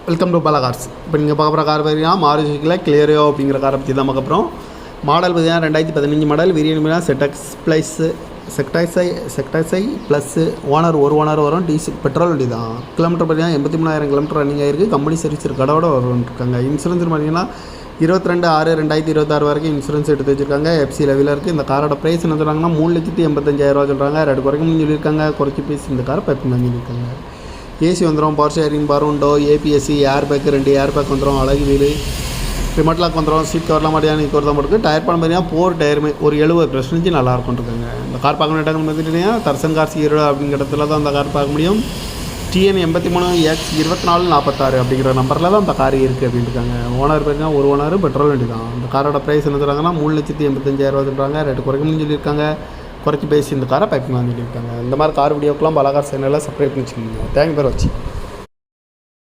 Welcome to Bala cars. இப்போ நீங்கள் பார்க்க போகிற கார் பார்த்தீங்கன்னா மாருதி சுசுக்கியில் கிளியரோ அப்படிங்கிற காரை பற்றி தான் பார்க்க போகிறோம். மாடல் பார்த்தீங்கன்னா 2015 மாடல். வேரியன்ட் செட்டக்ஸ் ப்ளஸ் செக்டாக்ஸை ப்ளஸ் ஒரு ஓனர் வரும். டீசல் பெட்ரோல் வண்டி தான். கிலோமீட்டர் பார்த்தீங்கன்னா 83,000 கிலோமீட்டர் ரன்னிங் ஆகிருக்கு. கம்பெனி சர்வீஸ் கடவோட வருவாங்க. இன்சூரன்ஸ் பார்த்தீங்கன்னா 22/6/2026 வரைக்கும் இன்சூரன்ஸ் எடுத்து வச்சுருக்காங்க. எஃப்சி லெவலில் இருக்குது. இந்த காரோட ப்ரைஸ் என்ன சொல்கிறாங்கன்னா 3,85,000 சொல்கிறாங்க. ரேட்டு குறைக்கும் சொல்லியிருக்காங்க. குறைச்சி பேசி இந்த காரை பைப்பிங் சொல்லியிருக்காங்க. ஏசி வந்துடும், பவர் ஷேரிங், பருண்டோ, ஏபிஎஸ்சி, ஏர் பேக்கு 2 ஏர் பேக் வந்துடும், அழகு வீடு, ரிமோட் லாக் வந்துடும், சீட் கவர்லாம் மாதிரியான ஒரு தான் இருக்குது. டயர் பண்ண பார்த்தீங்கன்னா 4 டயருமே ஒரு 70% நல்லா இருக்கும்ருக்காங்க. இந்த கார் பார்க்க வேண்டிய பார்த்துட்டிங்கன்னா தர்சன் கார்ஸ் ஈரோடு அப்படிங்கிற இடத்துல தான் அந்த கார் பார்க்க முடியும். TN 83X2446 அப்படிங்கிற நம்பரில் தான் அந்த கார் இருக்குது அப்படின்னு இருக்காங்க. ஓனர் பார்த்தீங்கன்னா ஒரு ஓனர் பெட்ரோல் வண்டி தான். இந்த காரோட ப்ரைஸ் என்ன சொல்கிறாங்கன்னா 3,85,000 சொல்கிறாங்க. ரேட்டு குறைக்கணும்னு சொல்லியிருக்காங்க. குறைச்சி பேசி இந்த காரை பேக்கிங் வாங்கிட்டு இருக்காங்க. இந்த மாதிரி கார் வீடியோக்கெலாம் பாலா கார் சேனலில் சப்ஸ்கிரைப் பண்ணி வச்சுக்கோங்க. தேங்க்யூ பேர் வச்சு.